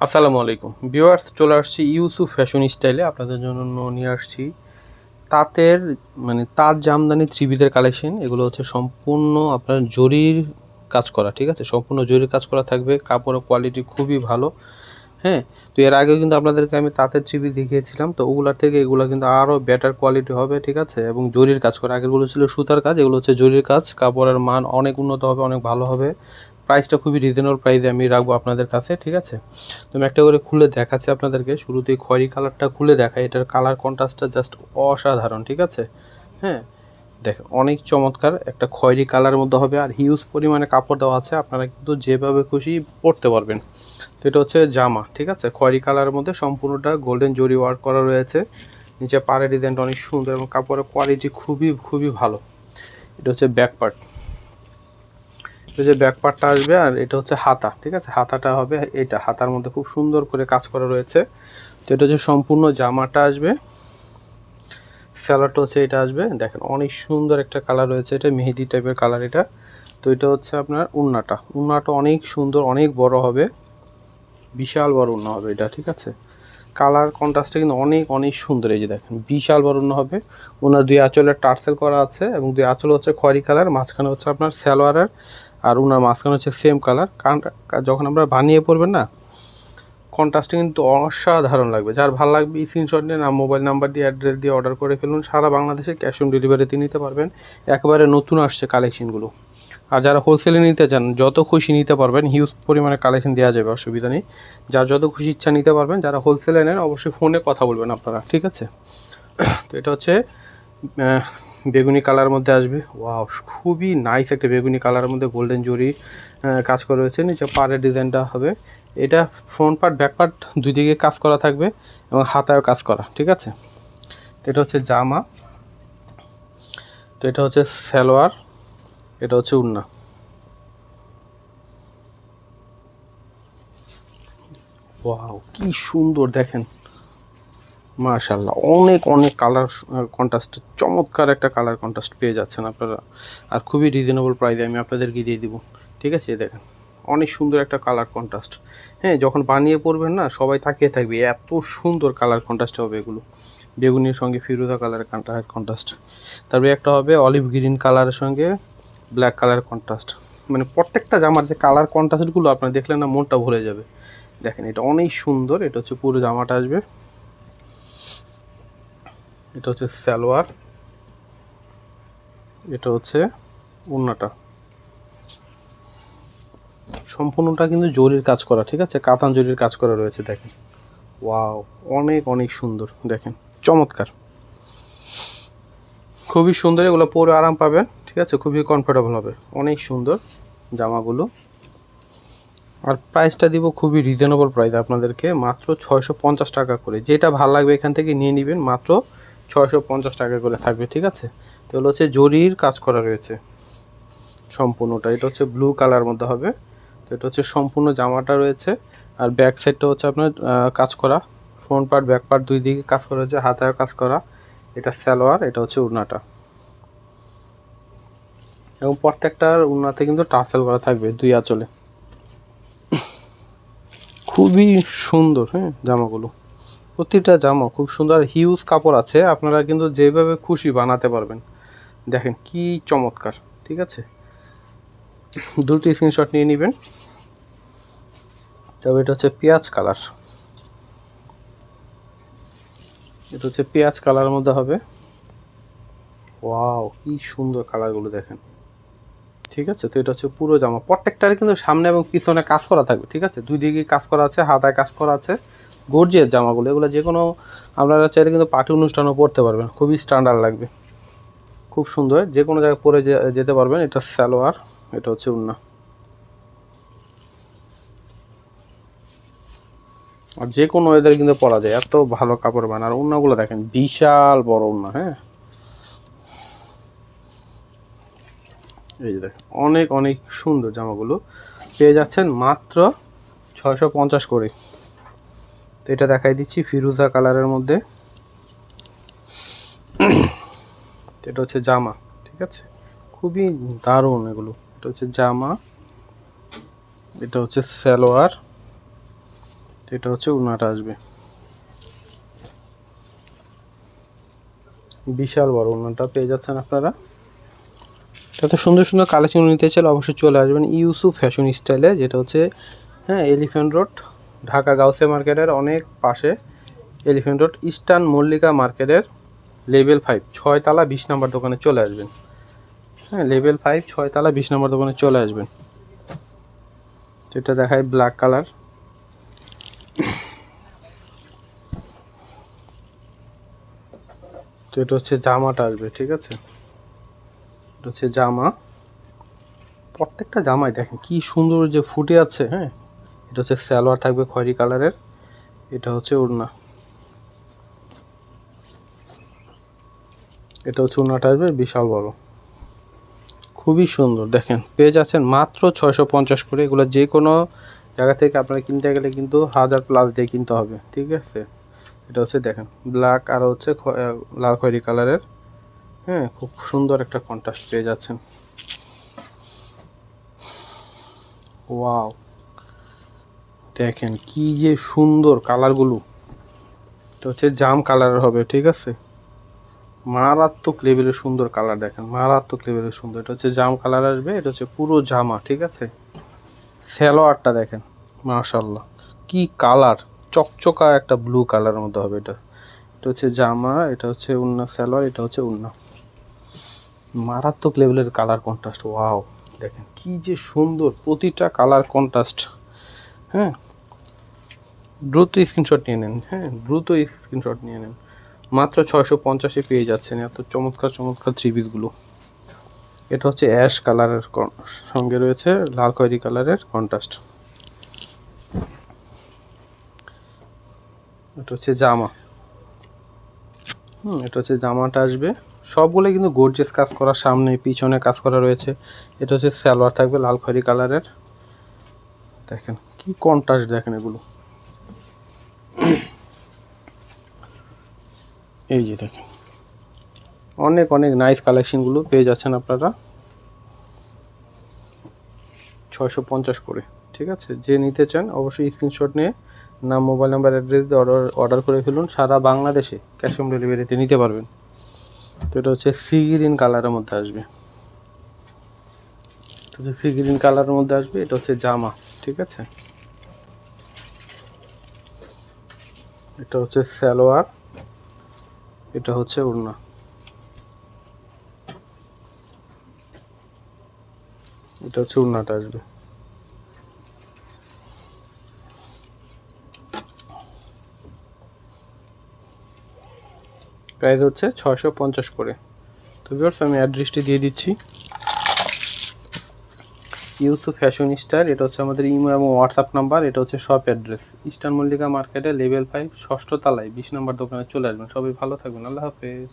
আসসালামু আলাইকুম ভিউয়ার্স, চলে আসছি ইউসুফ ফ্যাশন স্টাইলে আপনাদের জন্য নিয়ে আসছি তাঁতের তাঁত জামদানি থ্রি পিসের কালেকশন। এগুলো হচ্ছে সম্পূর্ণ আপনার জরির কাজ করা, ঠিক আছে, সম্পূর্ণ জরির কাজ করা থাকবে। কাপড়ের কোয়ালিটি খুবই ভালো। হ্যাঁ, তো এর আগেও কিন্তু আপনাদেরকে আমি তাঁতের থ্রি পিস দেখিয়েছিলাম, তো ওগুলার থেকে এগুলো কিন্তু আরও বেটার কোয়ালিটি হবে, ঠিক আছে, এবং জরির কাজ করা। আগেরগুলো ছিল সুতার কাজ, এগুলো হচ্ছে জরির কাজ। কাপড়ের মান অনেক উন্নত হবে, অনেক ভালো হবে। প্রাইসটা খুবই রিজনেবল প্রাইসে আমি রাখবো আপনাদের কাছে, ঠিক আছে। তো আমি একটা করে খুলে দেখাচ্ছি আপনাদেরকে। শুরুতেই খয়েরি কালারটা খুলে দেখাই। এটার কালার কন্ট্রাস্টটা জাস্ট অসাধারণ, ঠিক আছে। হ্যাঁ, দেখেন অনেক চমৎকার একটা খয়েরি কালারের মধ্যে হবে, আর হিউজ পরিমাণে কাপড় দেওয়া আছে। আপনারা কিন্তু যেভাবে খুশি পরতে পারবেন। তো এটা হচ্ছে জামা, ঠিক আছে, খয়েরি কালারের মধ্যে সম্পূর্ণটা গোল্ডেন জরি ওয়ার্ক করা রয়েছে। নিচে পাড়ের ডিজাইনটা অনেক সুন্দর এবং কাপড়ের কোয়ালিটি খুবই খুবই ভালো। এটা হচ্ছে ব্যাক পার্ট, এটা যে ব্যাক পার্টটা আসবে, আর এটা হচ্ছে হাতা, ঠিক আছে। হাতাটা হবে এটা, হাতার মধ্যে খুব সুন্দর করে কাজ করা রয়েছে। তো এটা হচ্ছে সম্পূর্ণ জামাটা আসবে। স্যালাডটা হচ্ছে এটা আসবে, দেখেন অনেক সুন্দর একটা কালার রয়েছে, এটা মেহেদি টাইপের কালার এটা। তো এটা হচ্ছে আপনার উন্নাটা অনেক সুন্দর, অনেক বড় হবে, বিশাল বড় উন্না হবে এটা, ঠিক আছে। কালার কন্ট্রাস্টটা কিন্তু অনেক অনেক সুন্দর। এই যে দেখেন বিশাল বড় উন্না হবে। ওনার দুই আঁচলের টার্সেল করা আছে, এবং দুই আঁচল হচ্ছে খয়েরি কালার, মাঝখানে হচ্ছে আপনার সালোয়ারের, আর ওনার মাঝখানে হচ্ছে সেম কালার। যখন আমরা বানিয়ে পড়বেন না, কন্ট্রাস্টে কিন্তু অসাধারণ লাগবে। যার ভালো লাগবে স্ক্রিনশট নিয়ে মোবাইল নাম্বার দিয়ে অ্যাড্রেস দিয়ে অর্ডার করে ফেলুন। সারা বাংলাদেশে ক্যাশ অন ডেলিভারিতে নিতে পারবেন। একেবারে নতুন আসছে কালেকশনগুলো। আর যারা হোলসেলে নিতে চান, যত খুশি নিতে পারবেন, হিউজ পরিমাণে কালেকশন দেওয়া যাবে, অসুবিধা নেই। যার যত খুশি ইচ্ছা নিতে পারবেন। যারা হোলসেলে নেন অবশ্যই ফোনে কথা বলবেন আপনারা, ঠিক আছে। তো এটা হচ্ছে বেগুনি কালারের মধ্যে আসবে। ওয়াও, খুবই নাইস একটা বেগুনি কালারের মধ্যে গোল্ডেন জরি কাজ করা হয়েছে। নিচে পাড়ের ডিজাইনটা হবে এটা। ফ্রন্ট পার্ট ব্যাক পার্ট দুই দিকে কাজ করা থাকবে, এবং হাতায়ও কাজ করা, ঠিক আছে। তো এটা হচ্ছে জামা, তো এটা হচ্ছে সালোয়ার, এটা হচ্ছে ওড়না। ওয়াও, কি সুন্দর দেখেন, মাশাআল্লাহ। অনেক অনেক কালার কন্ট্রাস্ট, চমৎকার একটা কালার কন্ট্রাস্ট পেয়ে যাচ্ছেন আপনারা, আর খুবই রিজনেবল প্রাইসে আমি আপনাদেরকে দিয়ে দিব, ঠিক আছে। দেখেন অনেক সুন্দর একটা কালার কন্ট্রাস্ট। হ্যাঁ, যখন বানিয়ে পড়বেন না, সবাই তাকিয়ে থাকবে, এত সুন্দর কালার কন্ট্রাস্ট হবে এগুলো। বেগুনির সঙ্গে ফিরোজা কালারের কালার কন্ট্রাস্ট, তারপরে একটা হবে অলিভ গ্রিন কালারের সঙ্গে ব্ল্যাক কালার কন্ট্রাস্ট। প্রত্যেকটা জামার যে কালার কন্ট্রাস্টগুলো আপনারা দেখলে না মনটা ভরে যাবে। দেখেন এটা অনেক সুন্দর। এটা হচ্ছে পুরো জামাটা আসবে, এটা হচ্ছে সালোয়ার, এটা হচ্ছে ওড়নাটা। সম্পূর্ণটা কিন্তু জরির কাজ করা, ঠিক আছে, কাতান জরির কাজ করা রয়েছে। দেখেন ওয়াও, অনেক অনেক সুন্দর, দেখেন চমৎকার, খুবই সুন্দর। এগুলো পরে আরাম পাবেন, ঠিক আছে, খুবই কমফোর্টেবল হবে, অনেক সুন্দর জামাগুলো। আর প্রাইসটা দিব খুবই রিজনেবল প্রাইস আপনাদেরকে, মাত্র 650 টাকা করে। যেটা ভালো লাগবে এখান থেকে নিয়ে নেবেন, মাত্র 650 টাকা করে থাকবে, ঠিক আছে। তো হলো হচ্ছে জরির কাজ করা রয়েছে সম্পূর্ণটা। এটা হচ্ছে ব্লু কালার মধ্যে হবে। তো এটা হচ্ছে সম্পূর্ণ জামাটা রয়েছে, আর ব্যাক সাইডটা হচ্ছে আপনার কাজ করা। ফ্রন্ট পার্ট ব্যাক পার্ট দুই দিকে কাজ করা হচ্ছে, হাতায় কাজ করা। এটা সালোয়ার, এটা হচ্ছে ওড়নাটা, এবং প্রত্যেকটার ওড়নাতে কিন্তু টার্সেল করা থাকবে দুই আঁচলে। খুবই সুন্দর, হ্যাঁ, জামাগুলো প্রতিটা জামা খুব সুন্দর, হিউজ কাপড় আছে, আপনারা কিন্তু যেভাবে খুশি বানাতে পারবেন। দেখেন কি চমৎকার, ঠিক আছে। দুটি স্ক্রিনশট নিয়ে নেবেন। তবে এটা হচ্ছে পেঁয়াজ কালার, এটা হচ্ছে পেঁয়াজ কালারের মধ্যে হবে। ওয়াও, কি সুন্দর কালারগুলো দেখেন, ঠিক আছে। তো এটা হচ্ছে পুরো জামা, প্রত্যেকটার কিন্তু সামনে এবং পিছনে কাজ করা থাকবে, ঠিক আছে, দুই দিকে কাজ করা আছে, হাতায় কাজ করা আছে। গর্জিয়াস জামাগুলো, এগুলো যে কোনো আপনারা চাইলে কিন্তু পার্টি অনুষ্ঠানও পরতে পারবেন, খুবই স্ট্যান্ডার্ড লাগবে, খুব সুন্দর, যে কোনো জায়গায় পরে যেতে পারবেন। এটা সালোয়ার, এটা হচ্ছে ওড়না। আর যে কোনো ওয়েদারে কিন্তু পরা যায়, এত ভালো কাপড় বানায়। আর ওড়নাগুলো দেখেন বিশাল বড় ওড়না, হ্যাঁ, এই যে দেখেন অনেক অনেক সুন্দর জামাগুলো পেয়ে যাচ্ছেন মাত্র 650 করে। তো এটা দেখাই দিচ্ছি ফিরোজা কালারের মধ্যে। এটা হচ্ছে জামা, ঠিক আছে, খুবই দারুণ এগুলো। এটা হচ্ছে জামা, এটা হচ্ছে সালোয়ার, তো এটা হচ্ছে উন্নাটা আসবে, বিশাল বড় উন্নাটা পেয়ে যাচ্ছেন আপনারা। তাতে সুন্দর সুন্দর কালেকশন নিতে চাইলে অবশ্যই চলে আসবেন ইউসুফ ফ্যাশন স্টাইলে, যেটা হচ্ছে হ্যাঁ এলিফ্যান্ট রোড, ঢাকা গাউসে মার্কেটের অনেক পাশে, এলিফ্যান্ট রোড ইস্টার্ন মল্লিকা মার্কেটের লেভেল 5 6 তলা 20 নম্বর দোকানে চলে আসবেন। হ্যাঁ লেভেল 5 6 তলা 20 নম্বর দোকানে চলে আসবেন। যেটা দেখায় ব্ল্যাক কালার, তো এটা হচ্ছে জামাটা আসবে, ঠিক আছে। এটা হচ্ছে জামা, প্রত্যেকটা জামাই দেখেন কি সুন্দর যে ফুটে আছে। হ্যাঁ এটা হচ্ছে সালোয়ার থাকবে খয়েরি কালারের, এটা হচ্ছে ওড়না, এটা হচ্ছে ওড়নাটা আসবে বিশাল বড়, খুবই সুন্দর। দেখেন পেয়ে যাচ্ছেন মাত্র 650 করে। এগুলো যে কোনো জায়গা থেকে আপনারা কিনতে গেলে কিন্তু 1000+ দিয়ে কিনতে হবে, ঠিক আছে। এটা হচ্ছে দেখেন ব্ল্যাক আর হচ্ছে লাল খয়েরি কালারের, হ্যাঁ খুব সুন্দর একটা কন্ট্রাস্ট পেয়ে যাচ্ছেন। ওয়াও, দেখেন কি যে সুন্দর কালারগুলো। এটা হচ্ছে জাম কালারের হবে, ঠিক আছে। মারাত্মক লেভেলের সুন্দর কালার, দেখেন মারাত্মক লেভেলের সুন্দর। এটা হচ্ছে জাম কালার আসবে, এটা হচ্ছে পুরো জামা, ঠিক আছে। সালোয়ারটা দেখেন মাশাআল্লাহ কি কালার, চকচকা একটা ব্লু কালারের মধ্যে হবে এটা। এটা হচ্ছে জামা, এটা হচ্ছে উন্না সালোয়ার, এটা হচ্ছে উন্না, মারাত্মক লেভেলের কালার কন্ট্রাস্ট। ওয়াও, দেখেন কি যে সুন্দর প্রতিটা কালার কন্ট্রাস্ট। হ্যাঁ দ্রুত স্ক্রিনশট নিয়ে নেন, হ্যাঁ দ্রুত স্ক্রিনশট নিয়ে নেন। মাত্র 650-এ পেয়ে যাচ্ছেন এত চমৎকার চমৎকার থ্রি পিসগুলো। এটা হচ্ছে অ্যাশ কালারের সঙ্গে রয়েছে লাল খয়েরি কালারের কন্ট্রাস্ট। এটা হচ্ছে জামা, এটা হচ্ছে জামাটা আসবে। সবগুলো কিন্তু গর্জিয়াস কাজ করা, সামনে পিছনে কাজ করা রয়েছে। এটা হচ্ছে সালোয়ার থাকবে লাল খয়েরি কালারের, দেখেন কি কন্ট্রাস্ট, দেখেন এগুলো। এই যে দেখেন অনেক অনেক নাইস কালেকশনগুলো পেয়ে যাচ্ছেন আপনারা 650 করে, ঠিক আছে। যে নিতে চান অবশ্যই স্ক্রিনশট নিয়ে নাম, মোবাইল নাম্বার, অ্যাড্রেস দিয়ে অর্ডার করে ফেলুন। সারা বাংলাদেশে ক্যাশ অন ডেলিভারিতে নিতে পারবেন। তো এটা হচ্ছে সি গ্রিন কালারের মধ্যে আসবে, এটা হচ্ছে সি গ্রিন কালারের মধ্যে আসবে। এটা হচ্ছে জামা, ঠিক আছে। এটা হচ্ছে সালোয়ার, এটা হচ্ছে ওড়না, এটা হচ্ছে ওড়নাটা আসবে। প্রাইস হচ্ছে 650 করে। তো ভিউয়ার্স আমি অ্যাড্রেসটি দিয়ে দিচ্ছি, ইউসুফ ফ্যাশন স্টাইল। এটা হচ্ছে আমাদের ইমো এবং হোয়াটসঅ্যাপ নাম্বার। এটা হচ্ছে শপ অ্যাড্রেস ইস্টার্ন মল্লিকা মার্কেটে লেভেল 5 ষষ্ঠ তলায় 20 নম্বর দোকানে চলে আসবেন। সবাই ভালো থাকবেন, আল্লাহ হাফেজ।